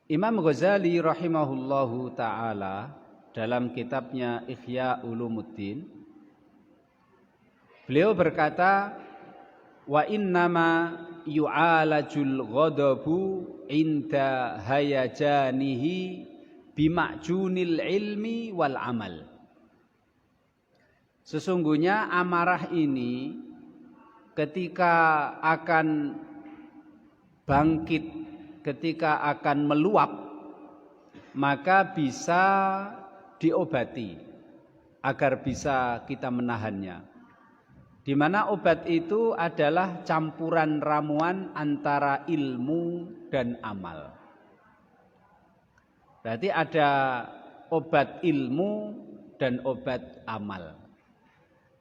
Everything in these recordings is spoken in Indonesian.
Imam Ghazali rahimahullahu ta'ala dalam kitabnya Ihya Ulumuddin, beliau berkata, wa innama yu'alajul ghadabu inda hayajanihi bima'junil ilmi wal amal. Sesungguhnya amarah ini ketika akan bangkit, ketika akan meluap, maka bisa diobati agar bisa kita menahannya. Di mana obat itu adalah campuran ramuan antara ilmu dan amal. Berarti ada obat ilmu dan obat amal.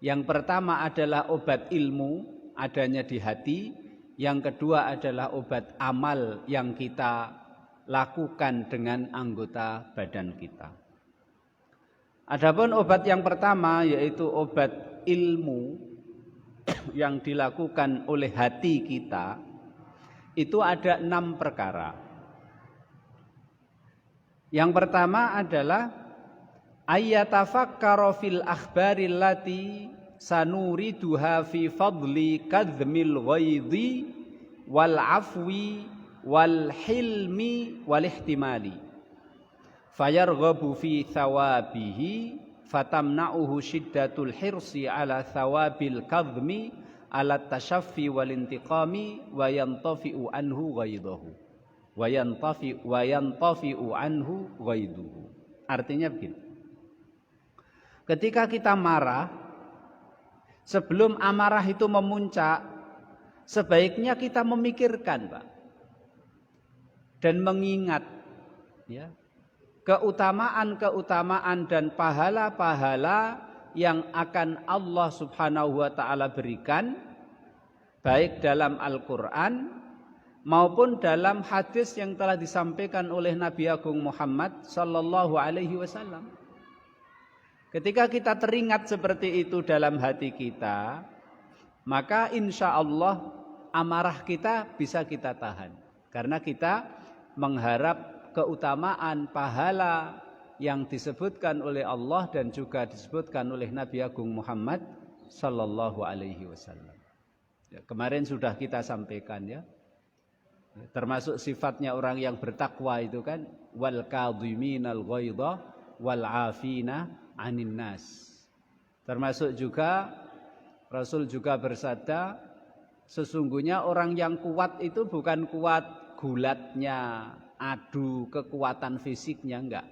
Yang pertama adalah obat ilmu, adanya di hati. Yang kedua adalah obat amal yang kita lakukan dengan anggota badan kita. Adapun obat yang pertama yaitu obat ilmu yang dilakukan oleh hati kita, itu ada 6 perkara. Yang pertama adalah ayyatafakkara fil akhbaril lati sanuriduha fi fadli kadzmil ghaidhi wal afwi wal hilmi wal ihtimali fayarghabu fi thawabihi fatamna'uhu shiddatul hirsi ala thawabil kadhmi ala tashaffi wal intiqami wa yantafi'u anhu ghaidahu wa yantafi'u anhu ghaiduhu. Artinya begini, ketika kita marah, sebelum amarah itu memuncak, sebaiknya kita memikirkan, Pak, dan mengingat ya, keutamaan-keutamaan dan pahala-pahala yang akan Allah Subhanahu wa taala berikan, baik dalam Al-Qur'an maupun dalam hadis yang telah disampaikan oleh Nabi Agung Muhammad sallallahu alaihi wasallam. Ketika kita teringat seperti itu dalam hati kita, maka insya Allah amarah kita bisa kita tahan. Karena kita mengharap keutamaan pahala yang disebutkan oleh Allah dan juga disebutkan oleh Nabi Agung Muhammad sallallahu alaihi wasallam. Ya, kemarin sudah kita sampaikan ya. Termasuk sifatnya orang yang bertakwa itu kan wal kadhiminal ghaidha wal afina 'anil nas. Termasuk juga Rasul juga bersabda, sesungguhnya orang yang kuat itu bukan kuat gulatnya, adu kekuatan fisiknya, enggak.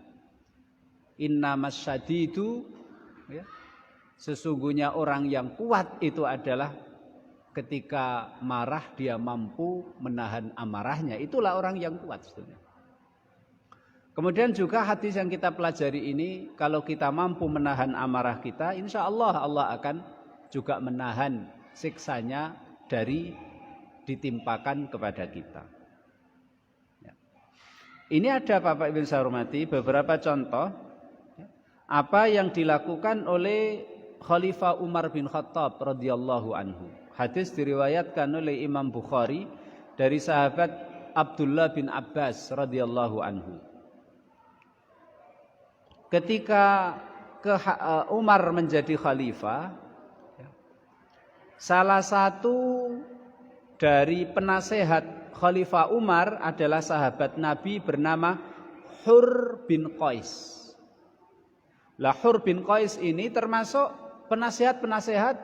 Innamas syadidu ya, sesungguhnya orang yang kuat itu adalah ketika marah dia mampu menahan amarahnya. Itulah orang yang kuat sebetulnya. Kemudian juga hadis yang kita pelajari ini, kalau kita mampu menahan amarah kita, insya Allah Allah akan juga menahan siksanya dari ditimpakan kepada kita. Ya. Ini ada Bapak Ibu saya hormati beberapa contoh apa yang dilakukan oleh Khalifah Umar bin Khattab radhiyallahu anhu. Hadis diriwayatkan oleh Imam Bukhari dari sahabat Abdullah bin Abbas radhiyallahu anhu. Ketika Umar menjadi khalifah, salah satu dari penasehat Khalifah Umar adalah sahabat Nabi bernama Hur bin Qais. Lah Hur bin Qais ini termasuk penasehat-penasehat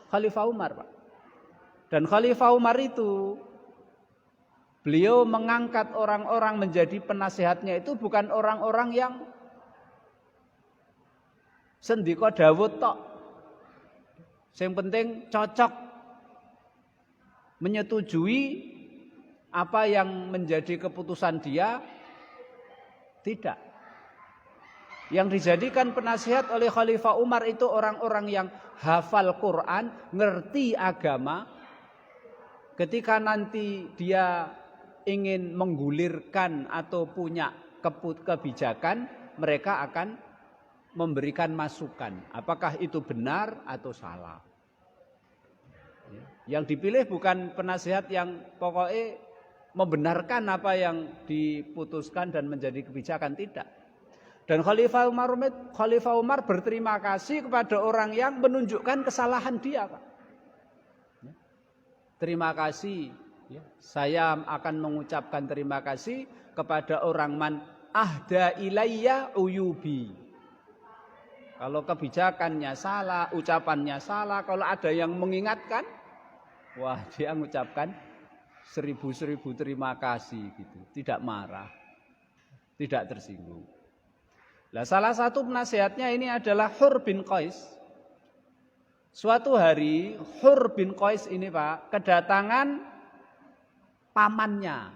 Khalifah Umar, Pak. Dan Khalifah Umar itu beliau mengangkat orang-orang menjadi penasehatnya itu bukan orang-orang yang sendika dawuh tok. Yang penting cocok menyetujui apa yang menjadi keputusan dia, tidak. Yang dijadikan penasihat oleh Khalifah Umar itu orang-orang yang hafal Quran, ngerti agama. Ketika nanti dia ingin menggulirkan atau punya kebijakan, mereka akan memberikan masukan. Apakah itu benar atau salah. Yang dipilih bukan penasihat yang pokoknya membenarkan apa yang diputuskan dan menjadi kebijakan, tidak. Dan Khalifah Umar berterima kasih kepada orang yang menunjukkan kesalahan dia, Pak. Terima kasih. Saya akan mengucapkan terima kasih kepada orang man ahda ilayya uyubi. Kalau kebijakannya salah, ucapannya salah, kalau ada yang mengingatkan, wah dia mengucapkan seribu terima kasih gitu, tidak marah, tidak tersinggung. Nah, salah satu penasihatnya ini adalah Hur bin Qais. Suatu hari Hur bin Qais ini, Pak, kedatangan pamannya.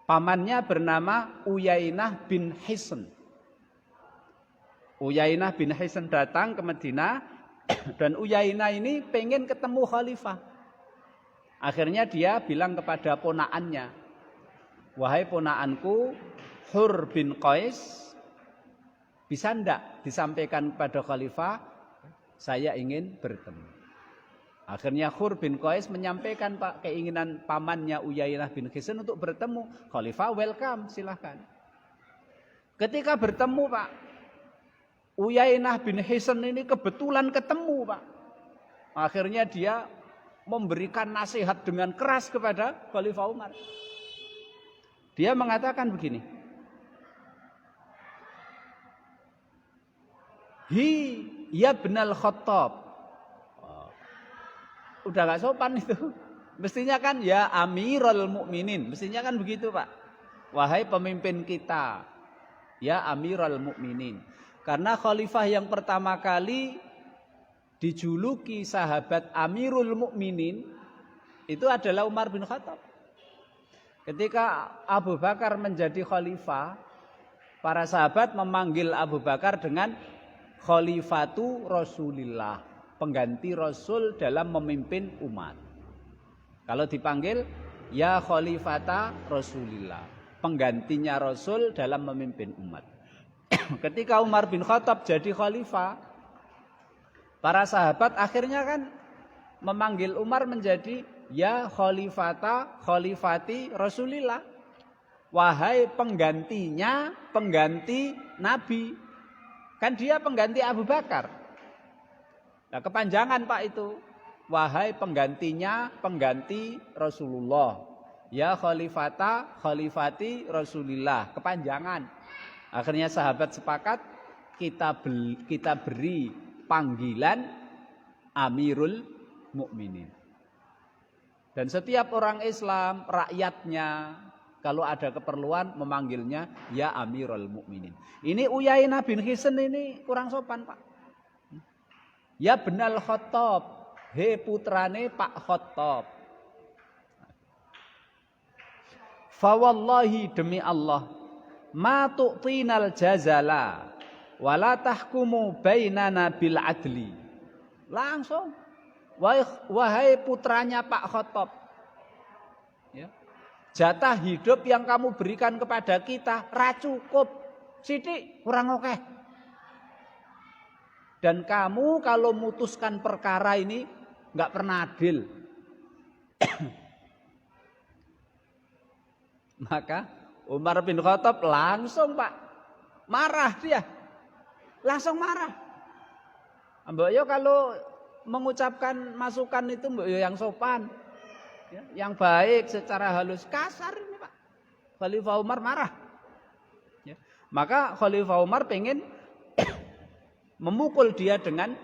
Pamannya bernama Uyainah bin Hisn. Uyainah bin Hisn datang ke Madinah dan Uyainah ini pengen ketemu khalifah. Akhirnya dia bilang kepada ponaannya, wahai ponaanku Hur bin Qais, bisa ndak disampaikan kepada khalifah, saya ingin bertemu. Akhirnya Hur bin Qais menyampaikan, Pak, keinginan pamannya Uyainah bin Hisn untuk bertemu. Khalifah welcome, silahkan. Ketika bertemu, Pak, Uyainah bin Hisn ini kebetulan ketemu, Pak. Akhirnya dia memberikan nasihat dengan keras kepada Khalifah Umar. Dia mengatakan begini, hi ya ibnal Khattab. Udah gak sopan itu. Mestinya kan ya Amirul Mukminin. Mestinya kan begitu, Pak. Wahai pemimpin kita, ya Amirul Mukminin. Karena khalifah yang pertama kali dijuluki sahabat Amirul Mukminin itu adalah Umar bin Khattab. Ketika Abu Bakar menjadi khalifah, para sahabat memanggil Abu Bakar dengan Khalifatu Rasulillah, pengganti Rasul dalam memimpin umat. Kalau dipanggil ya Khalifata Rasulillah, penggantinya Rasul dalam memimpin umat. Ketika Umar bin Khattab jadi khalifah, para sahabat akhirnya kan memanggil Umar menjadi ya Khalifati Rasulillah, wahai penggantinya, pengganti Nabi. Kan dia pengganti Abu Bakar. Nah, kepanjangan, Pak, itu. Wahai penggantinya, pengganti Rasulullah. Ya Khalifati Rasulillah. Kepanjangan. Akhirnya sahabat sepakat kita beri panggilan Amirul Mukminin. Dan setiap orang Islam, rakyatnya, kalau ada keperluan memanggilnya ya Amirul Mukminin. Ini Uyainah bin Hisn ini kurang sopan, Pak. Ya ibnal Khattab, he putrane Pak Khattab. Fa wallahi, demi Allah, ma tu'tinal jazala wala tahkumu bainana bil adli. Langsung, wahai putranya Pak Khattab, ya, jatah hidup yang kamu berikan kepada kita ra cukup, sithik kurang oke. Dan kamu kalau memutuskan perkara ini nggak pernah adil. Maka Umar bin Khattab langsung, Pak, marah dia. Langsung marah. Mbok yo kalau mengucapkan masukan itu mbok yo yang sopan. Ya, yang baik secara halus, kasar ini, Pak. Khalifah Umar marah. Ya. Maka Khalifah Umar pengen memukul dia dengan,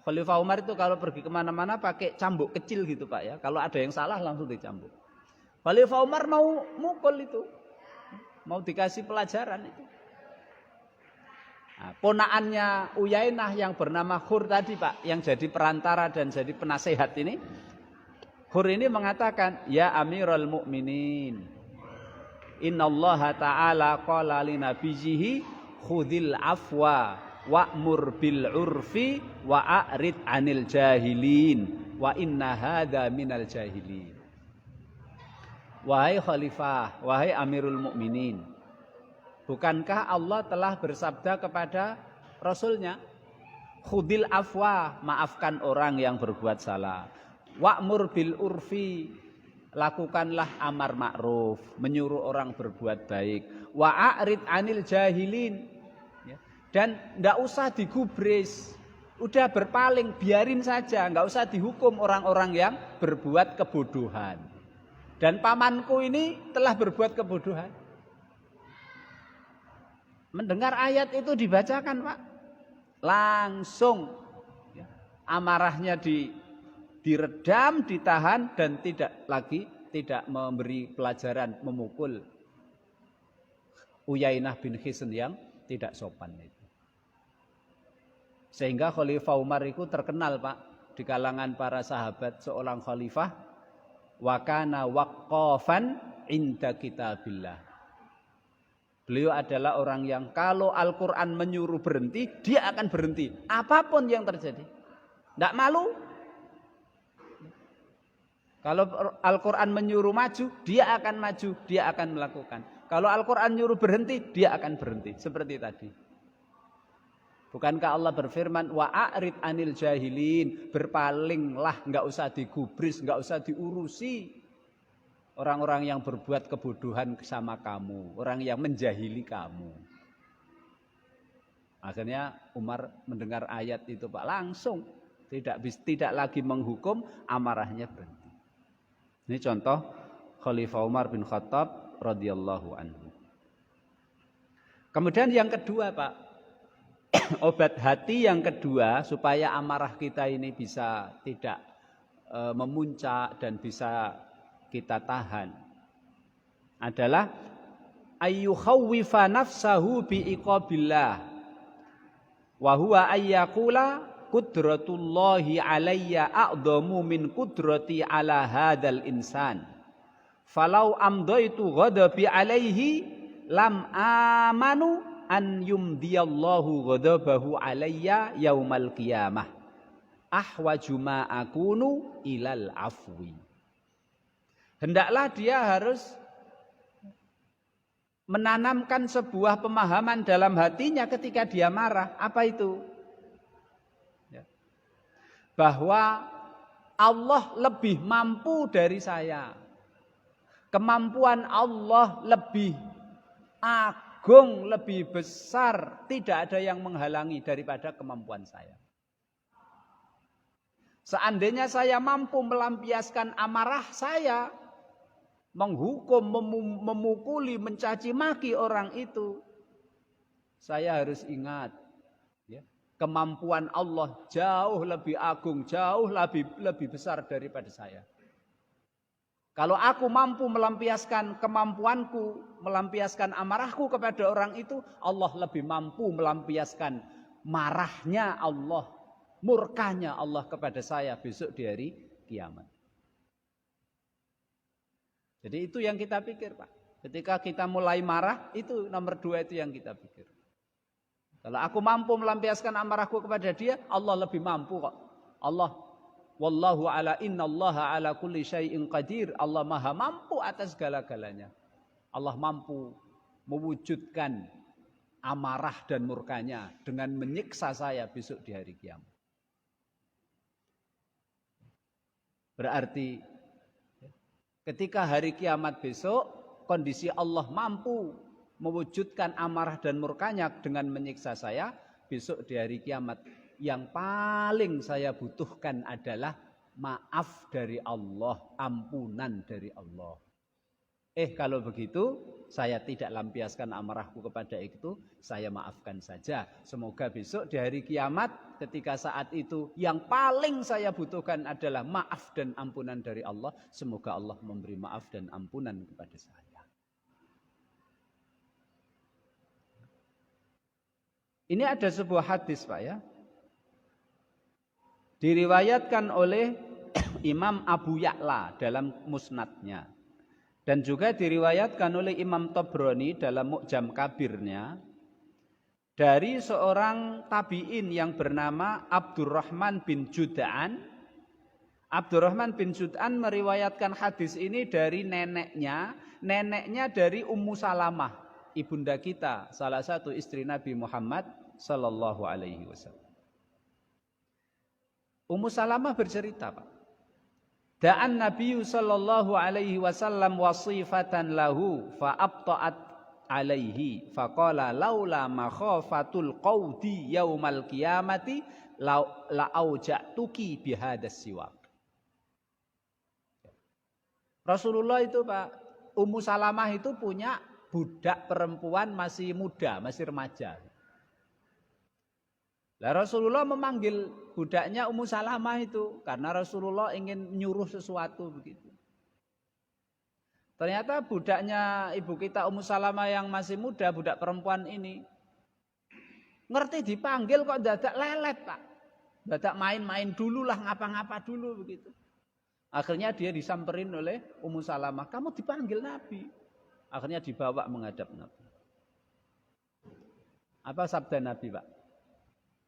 Khalifah Umar itu kalau pergi kemana-mana pakai cambuk kecil gitu, Pak, ya. Kalau ada yang salah langsung dicambuk. Khalifah Umar mau mukul itu, mau dikasih pelajaran itu. Nah, ponaannya Uyainah yang bernama Hur tadi, Pak, yang jadi perantara dan jadi penasehat ini, Hur ini mengatakan, ya Amirul Mukminin, innallaha ta'ala qala li nabiyhi khudhil afwa wa'mur bil urfi wa a'rid 'anil jahilin wa inna hadza minal jahilin. Wahai khalifah, wahai Amirul Mukminin, bukankah Allah telah bersabda kepada Rasulnya, khudil afwa, maafkan orang yang berbuat salah, wa'mur bil urfi, lakukanlah amar ma'ruf, menyuruh orang berbuat baik. Wa a'rid 'anil jahilin. Ya. Dan enggak usah digubris. Udah berpaling, biarin saja, enggak usah dihukum orang-orang yang berbuat kebodohan. Dan pamanku ini telah berbuat kebodohan. Mendengar ayat itu dibacakan, Pak. Langsung ya, amarahnya diredam, ditahan dan tidak memberi pelajaran, memukul Uyainah bin Hisn yang tidak sopan itu. Sehingga Khalifah Umar itu terkenal, Pak, di kalangan para sahabat seorang khalifah wa kana waqqafan inda kitabillah. Beliau adalah orang yang kalau Al-Quran menyuruh berhenti, dia akan berhenti. Apapun yang terjadi. Tidak malu. Kalau Al-Quran menyuruh maju, dia akan maju, dia akan melakukan. Kalau Al-Quran menyuruh berhenti, dia akan berhenti. Seperti tadi. Bukankah Allah berfirman, wa'a'rid anil jahilin. Berpalinglah, enggak usah digubris, enggak usah diurusi. Orang-orang yang berbuat kebodohan sama kamu, orang yang menjahili kamu. Akhirnya Umar mendengar ayat itu, Pak, langsung tidak lagi menghukum, amarahnya berhenti. Ini contoh Khalifah Umar bin Khattab radhiyallahu anhu. Kemudian yang kedua, Pak, obat hati yang kedua supaya amarah kita ini bisa tidak memuncak dan bisa kita tahan adalah ayyukhawwifa nafsahu biiqabillah wa huwa ayyaqula qudratullahi alayya a'dhamu min qudrati ala hadzal insan falau amdaitu ghadabi alaihi lam amanu an yumdiyallahu ghadabahu alayya yaumal qiyamah ahwaju ma akunu ilal afwi. Hendaklah dia harus menanamkan sebuah pemahaman dalam hatinya ketika dia marah. Apa itu? Ya. Bahwa Allah lebih mampu dari saya. Kemampuan Allah lebih agung, lebih besar. Tidak ada yang menghalangi daripada kemampuan saya. Seandainya saya mampu melampiaskan amarah saya, menghukum, memukuli, mencaci maki orang itu, saya harus ingat ya, kemampuan Allah jauh lebih agung, jauh lebih besar daripada saya. Kalau aku mampu melampiaskan kemampuanku, melampiaskan amarahku kepada orang itu, Allah lebih mampu melampiaskan marahnya Allah, murkanya Allah kepada saya besok di hari kiamat. Jadi itu yang kita pikir, Pak. Ketika kita mulai marah, itu nomor 2 itu yang kita pikir. Kalau aku mampu melampiaskan amarahku kepada dia, Allah lebih mampu kok. Allah, wallahu ala innallaha ala kulli syai'in qadir. Allah maha mampu atas segala-galanya. Allah mampu mewujudkan amarah dan murkanya dengan menyiksa saya besok di hari kiamat. Berarti ketika hari kiamat besok, kondisi Allah mampu mewujudkan amarah dan murkanya dengan menyiksa saya, besok di hari kiamat yang paling saya butuhkan adalah maaf dari Allah, ampunan dari Allah. Kalau begitu, saya tidak lampiaskan amarahku kepada itu, saya maafkan saja. Semoga besok di hari kiamat, ketika saat itu yang paling saya butuhkan adalah maaf dan ampunan dari Allah. Semoga Allah memberi maaf dan ampunan kepada saya. Ini ada sebuah hadis, Pak, ya. Diriwayatkan oleh Imam Abu Ya'la dalam musnadnya. Dan juga diriwayatkan oleh Imam Tabrani dalam Mu'jam Kabirnya dari seorang tabi'in yang bernama Abdurrahman bin Jud'an. Abdurrahman bin Jud'an meriwayatkan hadis ini dari neneknya dari Ummu Salamah, ibunda kita, salah satu istri Nabi Muhammad sallallahu alaihi wasallam. Ummu Salamah bercerita, Pak, Da'an Nabi sallallahu alaihi wasallam wasifatan lahu fa abta'at alaihi faqala laula makhafatul qaudi yaumal qiyamati la auja'tuki bihadas siwak. Rasulullah itu Pak, Ummu Salamah itu punya budak perempuan masih muda, masih remaja. Lah Rasulullah memanggil budaknya Ummu Salamah itu karena Rasulullah ingin menyuruh sesuatu begitu. Ternyata budaknya ibu kita Ummu Salamah yang masih muda, budak perempuan ini ngerti dipanggil kok dadak lelet Pak. Dadak main-main dulu lah, ngapa-ngapa dulu begitu. Akhirnya dia disamperin oleh Ummu Salamah, kamu dipanggil Nabi. Akhirnya dibawa menghadap Nabi. Apa sabda Nabi Pak?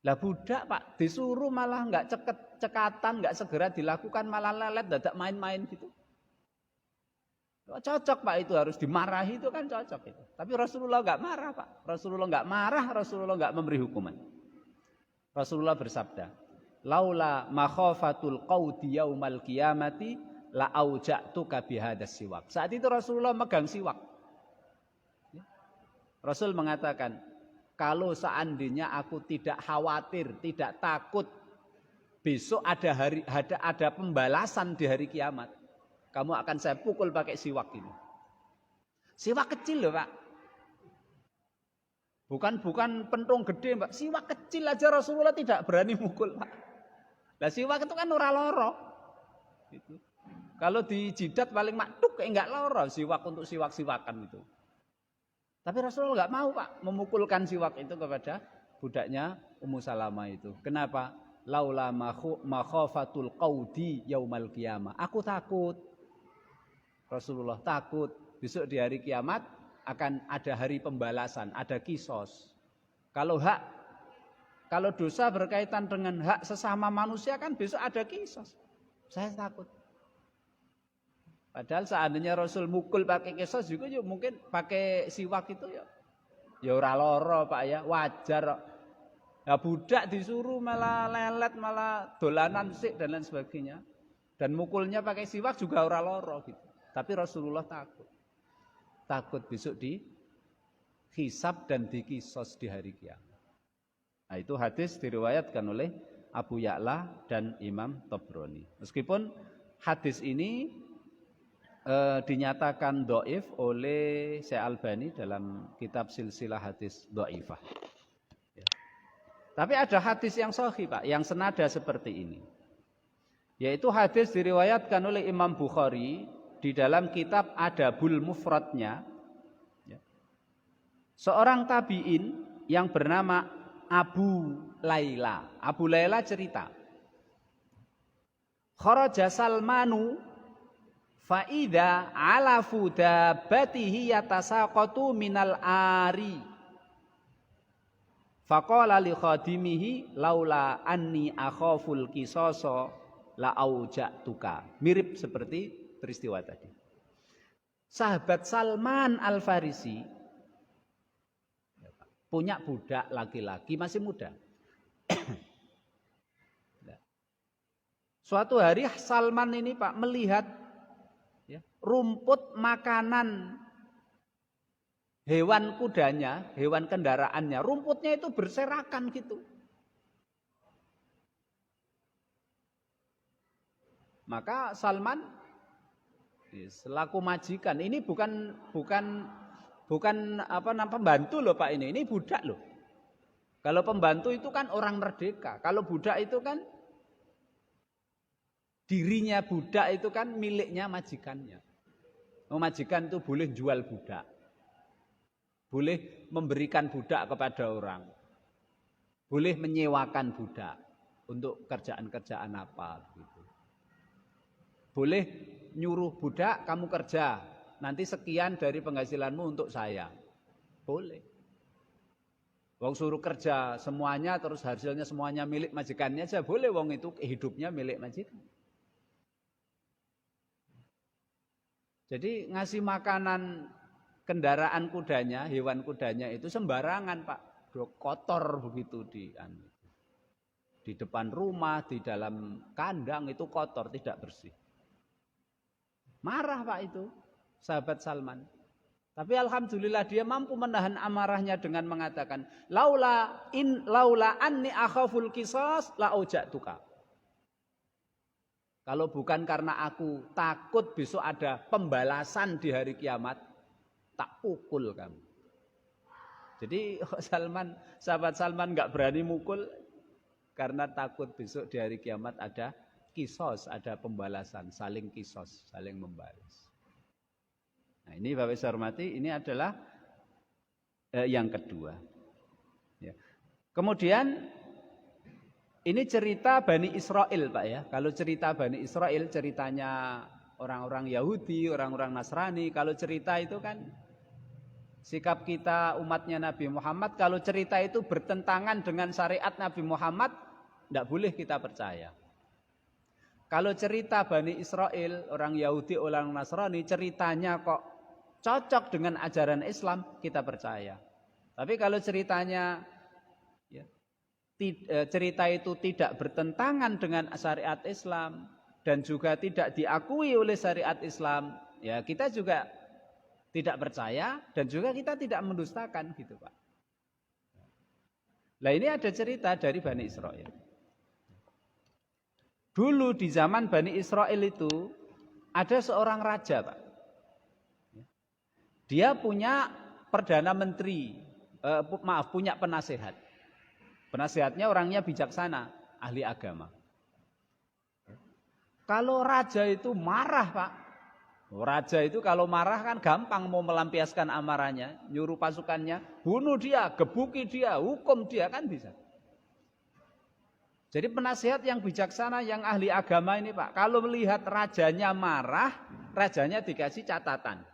Lah budak Pak, disuruh malah enggak cekatan, enggak segera dilakukan, malah lelet, dadak main-main gitu. Cocok Pak, itu harus dimarahi, itu kan cocok itu. Tapi Rasulullah enggak marah Pak. Rasulullah enggak marah, Rasulullah enggak memberi hukuman. Rasulullah bersabda, laula makhafatul qaudi yaumal qiyamati la auja'tuka bihadas siwak. Saat itu Rasulullah megang siwak. Rasul mengatakan, kalau seandainya aku tidak khawatir, tidak takut besok ada pembalasan di hari kiamat, kamu akan saya pukul pakai siwak ini. Siwak kecil loh Pak. Bukan pentung gede Pak. Siwak kecil aja Rasulullah tidak berani mukul Pak. Lah siwak itu kan ora loro. Gitu. Kalau di jidat paling makduk kayak enggak loro siwak untuk siwak-siwakan itu. Tapi Rasulullah enggak mau Pak memukulkan siwak itu kepada budaknya Ummu Salamah itu. Kenapa? Laula makhafatul qaudi yaumal qiyamah. Aku takut. Rasulullah takut besok di hari kiamat akan ada hari pembalasan, ada kisos. Kalau dosa berkaitan dengan hak sesama manusia kan besok ada kisos. Saya takut. Padahal seandainya Rasul mukul pakai kisos juga ya mungkin pakai siwak itu ya ora loro Pak ya, wajar. Ya budak disuruh malah lelet, malah dolanan sik dan lain sebagainya. Dan mukulnya pakai siwak juga ora loro gitu. Tapi Rasulullah takut. Takut besok dihisab dan dikisos di hari kiamat. Nah, itu hadis diriwayatkan oleh Abu Ya'la dan Imam Tabrani. Meskipun hadis ini dinyatakan dhaif oleh Syekh Albani dalam kitab Silsilah Hadis Dhaifah. Ya. Tapi ada hadis yang sahih Pak, yang senada seperti ini. Yaitu hadis diriwayatkan oleh Imam Bukhari di dalam kitab Adabul Mufradnya. Ya. Seorang tabi'in yang bernama Abu Laila. Abu Laila cerita. Kharaja Salmanu fa idza ala fudabatihi yatasaqatu minal ari. Faqala li khadimihi laula anni akhaful qisasa la auja'tuka. Mirip seperti peristiwa tadi. Sahabat Salman Al-Farisi punya budak laki-laki masih muda. Suatu hari Salman ini Pak melihat ya, rumput makanan hewan kudanya, hewan kendaraannya, rumputnya itu berserakan gitu. Maka Salman selaku majikan, ini bukan pembantu loh Pak ini budak loh. Kalau pembantu itu kan orang merdeka, kalau budak itu kan dirinya budak itu kan miliknya majikannya. Majikan itu boleh jual budak, boleh memberikan budak kepada orang, boleh menyewakan budak untuk kerjaan-kerjaan apa gitu. Boleh nyuruh budak kamu kerja, nanti sekian dari penghasilanmu untuk saya. Boleh. Wong suruh kerja semuanya terus hasilnya semuanya milik majikannya aja boleh, wong itu hidupnya milik majikan. Jadi ngasih makanan kendaraan kudanya, hewan kudanya itu sembarangan Pak. Kotor begitu di depan rumah, di dalam kandang itu kotor, tidak bersih. Marah Pak itu, sahabat Salman. Tapi alhamdulillah dia mampu menahan amarahnya dengan mengatakan, laula anni akhaful qisas la auja'tuka. Kalau bukan karena aku takut besok ada pembalasan di hari kiamat, tak pukul kamu. Jadi sahabat Salman enggak berani mukul karena takut besok di hari kiamat ada kisos, ada pembalasan, saling kisos, saling membalas. Nah ini Bapak Ibu hormati, ini adalah yang kedua. Ya. Kemudian ini cerita Bani Israel Pak ya. Kalau cerita Bani Israel ceritanya orang-orang Yahudi, orang-orang Nasrani. Kalau cerita itu kan sikap kita umatnya Nabi Muhammad. Kalau cerita itu bertentangan dengan syariat Nabi Muhammad, tidak boleh kita percaya. Kalau cerita Bani Israel, orang Yahudi, orang Nasrani, ceritanya kok cocok dengan ajaran Islam, kita percaya. Tapi kalau ceritanya cerita itu tidak bertentangan dengan syariat Islam dan juga tidak diakui oleh syariat Islam, ya kita juga tidak percaya dan juga kita tidak mendustakan gitu Pak. Nah ini ada cerita dari Bani Israel. Dulu di zaman Bani Israel itu ada seorang raja Pak. Dia punya perdana menteri, punya penasehat. Penasehatnya orangnya bijaksana, ahli agama. Kalau raja itu marah Pak. Raja itu kalau marah kan gampang mau melampiaskan amarahnya. Nyuruh pasukannya, bunuh dia, gebuki dia, hukum dia, kan bisa. Jadi penasehat yang bijaksana, yang ahli agama ini Pak. Kalau melihat rajanya marah, rajanya dikasih catatan.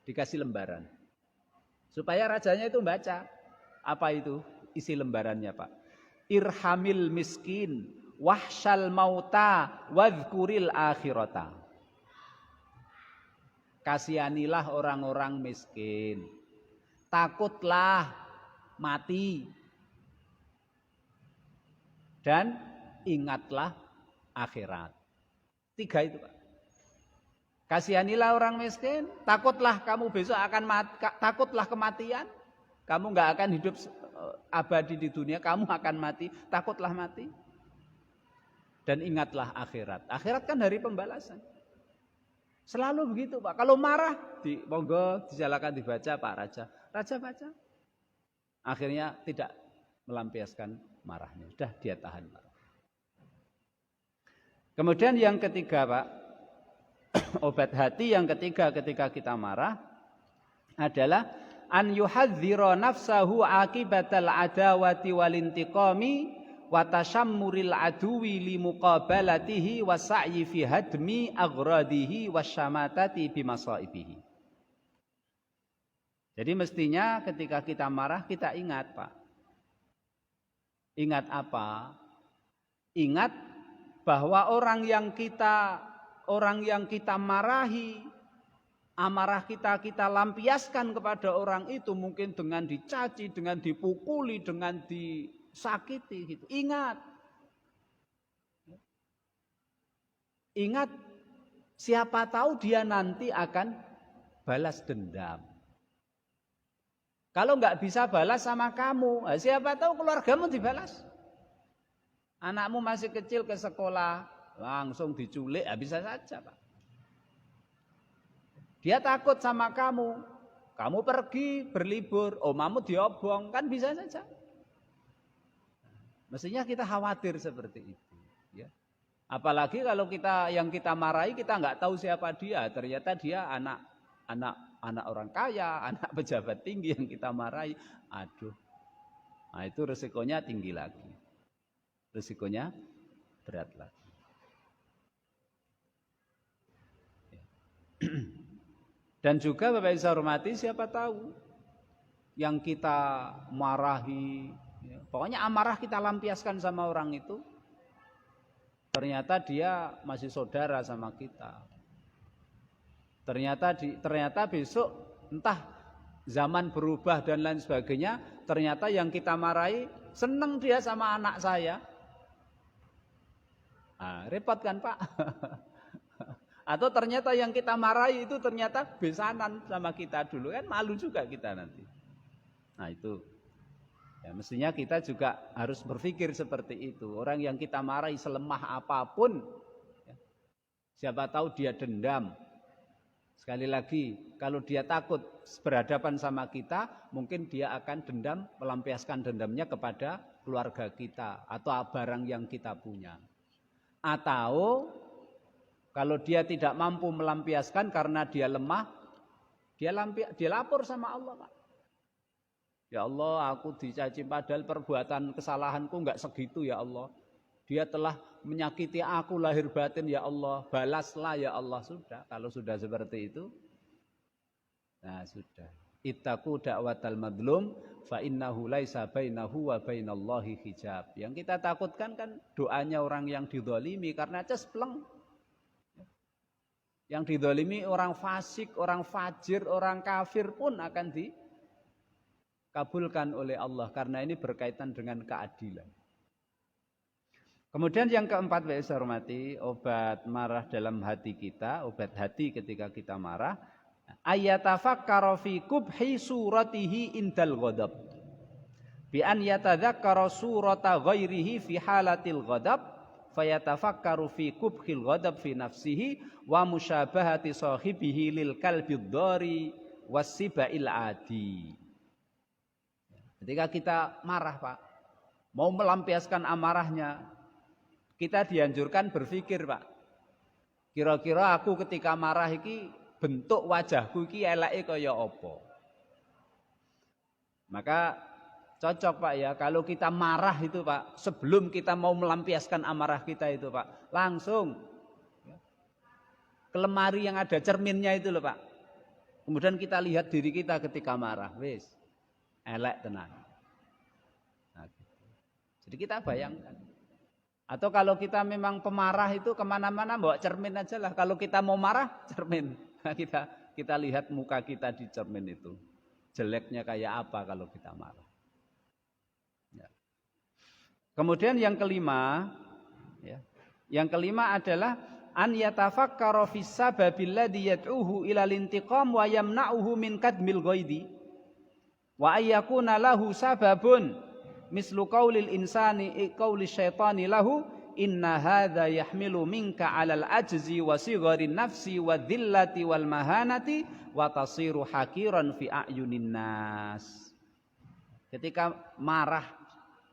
Dikasih lembaran. Supaya rajanya itu baca. Apa itu? Isi lembarannya Pak. Irhamil miskin, wahsyal mauta, wadhkuril akhirata. Kasihanilah orang-orang miskin. Takutlah mati. Dan ingatlah akhirat. 3 itu Pak. Kasihanilah orang miskin, takutlah kamu besok akan takutlah kematian. Kamu enggak akan hidup abadi di dunia, kamu akan mati, takutlah mati. Dan ingatlah akhirat. Akhirat kan hari pembalasan. Selalu begitu Pak. Kalau marah, monggo silakan dibaca Pak Raja. Raja baca. Akhirnya tidak melampiaskan marahnya. Sudah dia tahan Pak. Kemudian yang ketiga Pak, obat hati yang ketiga ketika kita marah adalah an yuhadzira nafsahu akibatal adawati wal intiqami wa tashammuril aduwi li muqabalatihi wa sa'yi fi hadmi aghradihi wasyamatati bimasaibihi. Jadi mestinya ketika kita marah kita ingat Pak. Ingat apa? Ingat bahwa orang yang kita marahi, amarah kita lampiaskan kepada orang itu mungkin dengan dicaci, dengan dipukuli, dengan disakiti gitu. Ingat siapa tahu dia nanti akan balas dendam. Kalau nggak bisa balas sama kamu, siapa tahu keluargamu dibalas. Anakmu masih kecil ke sekolah, langsung diculik, bisa saja Pak. Dia takut sama kamu pergi berlibur, omamu diobong, kan bisa saja. Mestinya kita khawatir seperti itu. Ya. Apalagi kalau yang kita marahi kita nggak tahu siapa dia, ternyata dia anak orang kaya, anak pejabat tinggi yang kita marahi. Aduh, nah itu resikonya tinggi lagi, resikonya berat lagi. Dan juga Bapak Ibu hormati, siapa tahu yang kita marahi, pokoknya amarah kita lampiaskan sama orang itu, ternyata dia masih saudara sama kita. Ternyata besok entah zaman berubah dan lain sebagainya, ternyata yang kita marahi seneng dia sama anak saya. Repot kan Pak? Atau ternyata yang kita marahi itu ternyata besanan sama kita dulu, kan malu juga kita nanti. Nah itu, ya, mestinya kita juga harus berpikir seperti itu. Orang yang kita marahi selemah apapun, ya, siapa tahu dia dendam. Sekali lagi, kalau dia takut berhadapan sama kita, mungkin dia akan dendam, melampiaskan dendamnya kepada keluarga kita atau barang yang kita punya. Atau kalau dia tidak mampu melampiaskan karena dia lemah, dia lapor sama Allah, Pak. Ya Allah, aku dicaci padahal perbuatan kesalahanku enggak segitu ya Allah. Dia telah menyakiti aku lahir batin ya Allah, balaslah ya Allah. Sudah, kalau sudah seperti itu, nah sudah. Ittaqu da'watal madlum fa innahu laisa bainahu wa bainallahi hijab. Yang kita takutkan kan doanya orang yang dizalimi karena cespleng. Yang dizalimi orang fasik, orang fajir, orang kafir pun akan dikabulkan oleh Allah karena ini berkaitan dengan keadilan. Kemudian yang keempat, saya hormati, obat marah dalam hati kita, obat hati ketika kita marah, ayatafakkara fi kubhi suratihi indal ghadab. Bi an yatadzakkara surata ghairihi fi halatil ghadab, fayatafakkaru fi kubhil ghadab fi nafsihi wa musyabahati sahibihi lil kalbid dhari wasibail adi. Ketika kita marah, Pak, mau melampiaskan amarahnya, kita dianjurkan berpikir, Pak. Kira-kira aku ketika marah iki bentuk wajahku iki eleke kaya apa? Maka cocok, Pak, ya, kalau kita marah itu, Pak, sebelum kita mau melampiaskan amarah kita itu, Pak, langsung ke lemari yang ada cerminnya itu loh, Pak. Kemudian kita lihat diri kita ketika marah, wis elek tenan. Nah, jadi kita bayangkan. Atau kalau kita memang pemarah itu kemana-mana bawa cermin aja lah. Kalau kita mau marah, cermin. Nah, kita lihat muka kita di cermin itu. Jeleknya kayak apa kalau kita marah. Ya. Kemudian yang kelima, ya, yang kelima adalah an yatafakkara fis sababil ladzi yad'uhu ila lintiqam wa yamna'uhu min kadmil ghaidi wa ayyakuna lahu sababun mislu qaulil insani qauli syaitani lahu inna hadza yahmilu minka 'alal ajzi wa sigharin nafsi wa dhillati wal mahanati wa tasiru hakiran fi a'yunin nas. Ketika marah,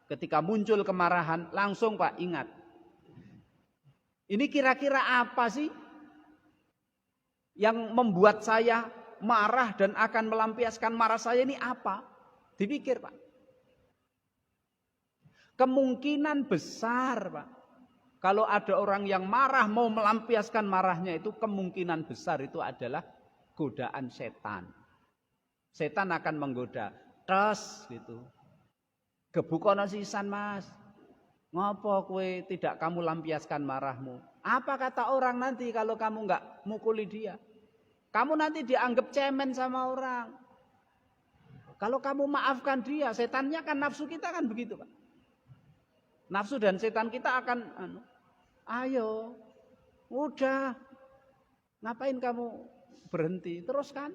ketika muncul kemarahan, langsung, Pak, ingat. Ini kira-kira apa sih yang membuat saya marah dan akan melampiaskan marah saya ini apa? Dipikir, Pak. Kemungkinan besar, Pak, kalau ada orang yang marah mau melampiaskan marahnya itu, kemungkinan besar itu adalah godaan setan. Setan akan menggoda. Terus gitu. Gebukono sisan, Mas. Ngopo kowe tidak kamu lampiaskan marahmu? Apa kata orang nanti kalau kamu enggak mukuli dia? Kamu nanti dianggap cemen sama orang. Kalau kamu maafkan dia, setannya kan nafsu kita kan begitu, Pak. Nafsu dan setan kita akan ayo, udah, ngapain kamu berhenti? Teruskan,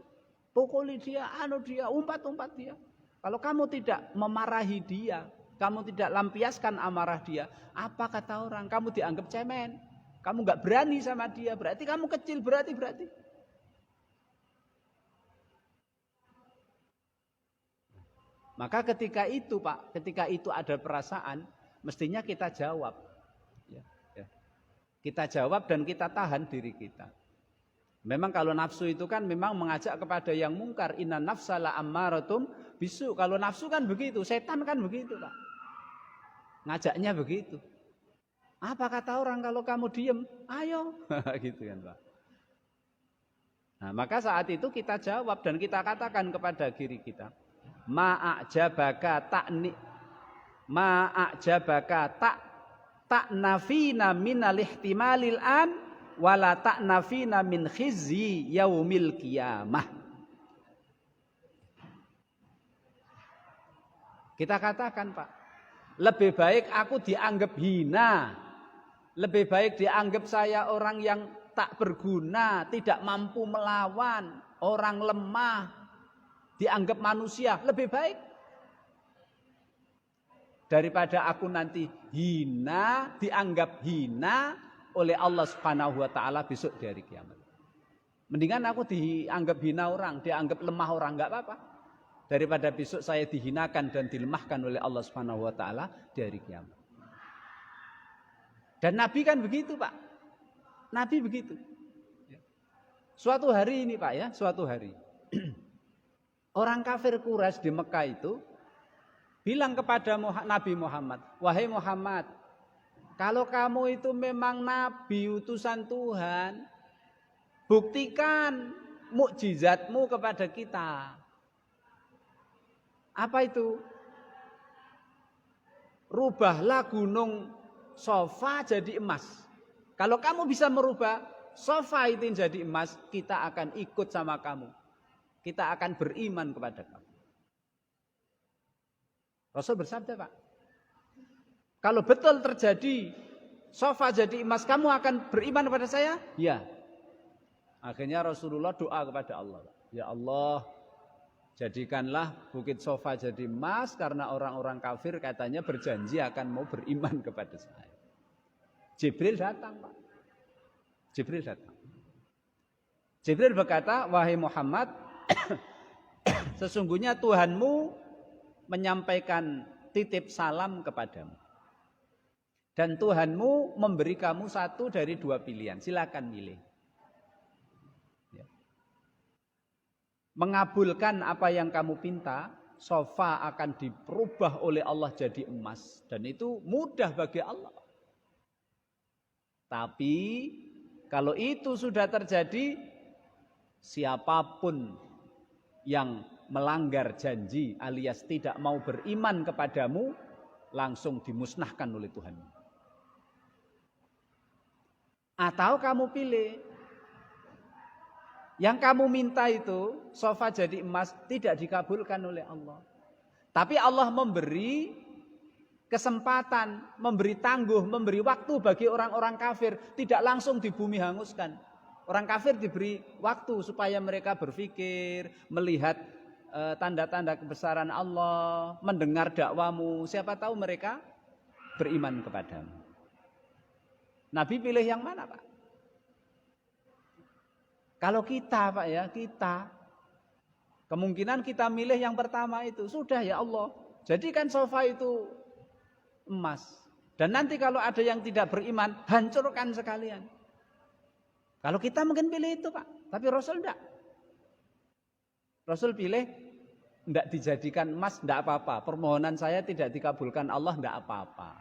pukuli dia, dia, umpat dia. Kalau kamu tidak memarahi dia, kamu tidak lampiaskan amarah dia, apa kata orang? Kamu dianggap cemen, kamu nggak berani sama dia, berarti kamu kecil, berarti. Maka ketika itu, Pak, ketika itu ada perasaan, mestinya kita jawab, ya. Kita jawab dan kita tahan diri kita. Memang kalau nafsu itu kan memang mengajak kepada yang mungkar. Inna nafsala ammaratum bisu. Kalau nafsu kan begitu, setan kan begitu, Pak. Ngajaknya begitu. Apa kata orang kalau kamu diem? Ayo, gitu kan, Pak. Nah, maka saat itu kita jawab dan kita katakan kepada diri kita, tak nafina minal ihtimalil an wala tak nafina min khizyi yaumil qiyamah. Kita katakan, Pak, lebih baik aku dianggap hina, lebih baik dianggap saya orang yang tak berguna, tidak mampu melawan, orang lemah, dianggap manusia, lebih baik daripada aku nanti hina, dianggap hina oleh Allah Subhanahu wa taala besok di hari kiamat. Mendingan aku dianggap hina orang, dianggap lemah orang, enggak apa-apa. Daripada besok saya dihinakan dan dilemahkan oleh Allah Subhanahu wa taala di hari kiamat. Dan Nabi kan begitu, Pak. Nabi begitu. Suatu hari ini, Pak ya, suatu hari. Orang kafir Quraisy di Mekah itu bilang kepada Nabi Muhammad, "Wahai Muhammad, kalau kamu itu memang nabi utusan Tuhan, buktikan mukjizatmu kepada kita." Apa itu? Rubahlah gunung Sofa jadi emas. Kalau kamu bisa merubah Sofa itu jadi emas, kita akan ikut sama kamu. Kita akan beriman kepada kamu. Rasul bersabda, Pak, kalau betul terjadi Sofa jadi emas, kamu akan beriman kepada saya? Ya. Akhirnya Rasulullah doa kepada Allah. Ya Allah, jadikanlah Bukit Sofa jadi emas, karena orang-orang kafir katanya berjanji akan mau beriman kepada saya. Jibril datang, Pak. Jibril datang. Jibril berkata, "Wahai Muhammad, sesungguhnya Tuhanmu menyampaikan titip salam kepadamu. Dan Tuhanmu memberi kamu satu dari dua pilihan. Silakan milih. Ya. Mengabulkan apa yang kamu pinta, Sofa akan diperubah oleh Allah jadi emas. Dan itu mudah bagi Allah. Tapi kalau itu sudah terjadi, siapapun yang melanggar janji alias tidak mau beriman kepadamu, langsung dimusnahkan oleh Tuhan. Atau kamu pilih, yang kamu minta itu, Sofa jadi emas, tidak dikabulkan oleh Allah. Tapi Allah memberi kesempatan, memberi tangguh, memberi waktu bagi orang-orang kafir, tidak langsung di bumi hanguskan. Orang kafir diberi waktu supaya mereka berpikir, melihat tanda-tanda kebesaran Allah, mendengar dakwamu, siapa tahu mereka beriman kepadamu. Nabi pilih yang mana, Pak? Kalau kita, Pak ya, kita kemungkinan kita milih yang pertama itu. Sudah ya Allah, jadikan Sofa itu emas. Dan nanti kalau ada yang tidak beriman, hancurkan sekalian. Kalau kita mungkin pilih itu, Pak. Tapi Rasul enggak. Rasul pilih enggak dijadikan emas, enggak apa-apa. Permohonan saya tidak dikabulkan Allah, enggak apa-apa.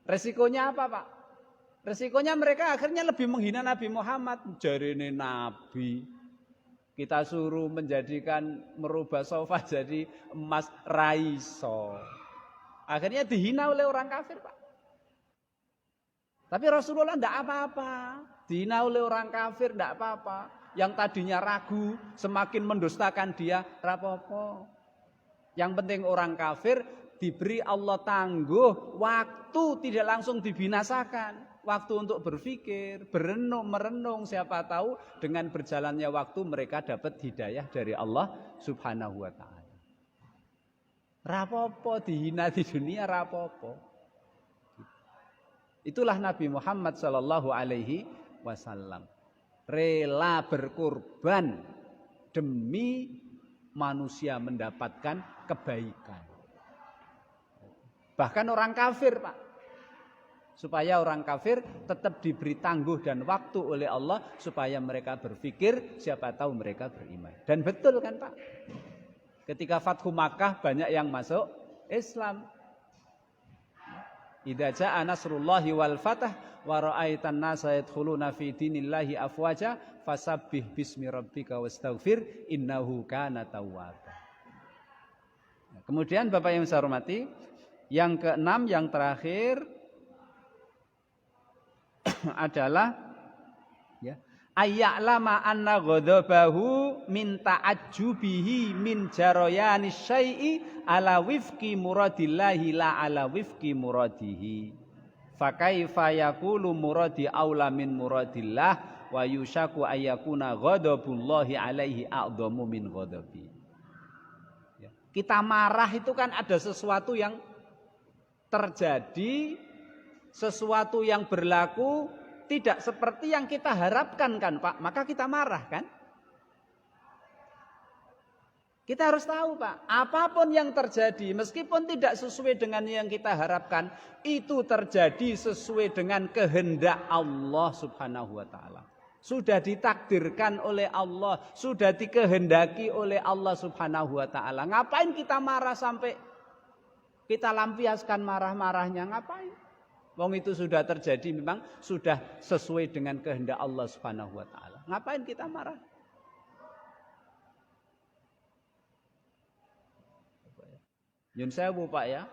Resikonya apa, Pak? Resikonya mereka akhirnya lebih menghina Nabi Muhammad. Jarine Nabi, kita suruh merubah Sofa jadi emas, raiso. Akhirnya dihina oleh orang kafir, Pak. Tapi Rasulullah enggak apa-apa. Dihina oleh orang kafir enggak apa-apa. Yang tadinya ragu, semakin mendustakan dia, rapopo. Yang penting orang kafir diberi Allah tangguh, waktu tidak langsung dibinasakan. Waktu untuk berpikir, berenung, merenung, siapa tahu dengan berjalannya waktu mereka dapat hidayah dari Allah Subhanahu wa ta'ala. Rapopo, dihina di dunia, rapopo. Itulah Nabi Muhammad sallallahu alaihi wasallam. Rela berkorban demi manusia mendapatkan kebaikan. Bahkan orang kafir, Pak. Supaya orang kafir tetap diberi tangguh dan waktu oleh Allah supaya mereka berpikir, siapa tahu mereka beriman. Dan betul kan, Pak? Ketika Fathu Makkah banyak yang masuk Islam. Idza jaa nasrullahi wal fath wa ra'aitan nasa yadkhuluna fi dinillahi afwaja fasabbih bismi rabbika wastaghfir innahu kana tawwaba. Kemudian Bapak yang saya hormati, yang keenam, yang terakhir adalah ya, ayya'lama anna ghadabahu min ta'ajjubihi min jarayani syai'i ala wifqi muradillahi la ala wifqi muradihi. Fa kaifa yaqulu muradi aula min muradillah wa yushaku ayyakuna ghadabullahi alaihi a'dhamu min ghadabi. Ya. Kita marah itu kan ada sesuatu yang terjadi, sesuatu yang berlaku tidak seperti yang kita harapkan kan Pak, maka kita marah kan? Kita harus tahu Pak, apapun yang terjadi meskipun tidak sesuai dengan yang kita harapkan, itu terjadi sesuai dengan kehendak Allah Subhanahu wa taala. Sudah ditakdirkan oleh Allah, sudah dikehendaki oleh Allah Subhanahu wa taala. Ngapain kita marah sampai kita lampiaskan marah-marahnya, ngapain? Wong itu sudah terjadi, memang sudah sesuai dengan kehendak Allah Subhanahu wa taala. Ngapain kita marah? Nyun sewu Pak ya,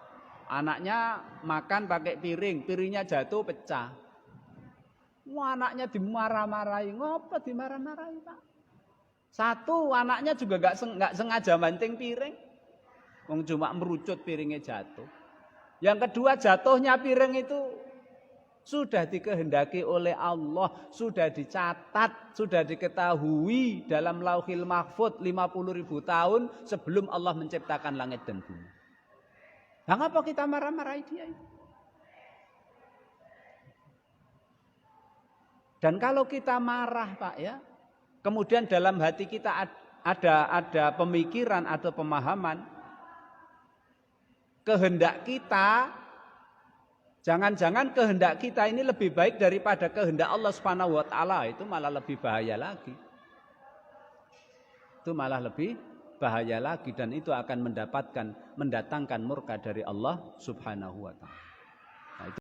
anaknya makan pakai piring, piringnya jatuh pecah. Wah, anaknya dimarah-marahi, ngapa dimarah-marahi Pak? Satu, anaknya juga nggak sengaja banting piring, wong cuma merucut piringnya jatuh. Yang kedua, jatuhnya piring itu sudah dikehendaki oleh Allah, sudah dicatat, sudah diketahui dalam Lauhil Mahfuz 50.000 tahun sebelum Allah menciptakan langit dan bumi. Nah, ngapa kita marah-marahi dia itu? Dan kalau kita marah Pak ya, kemudian dalam hati kita ada pemikiran atau pemahaman, kehendak kita, jangan-jangan kehendak kita ini lebih baik daripada kehendak Allah Subhanahu wa taala, itu malah lebih bahaya lagi. Itu malah lebih bahaya lagi dan itu akan mendatangkan murka dari Allah Subhanahu wa taala.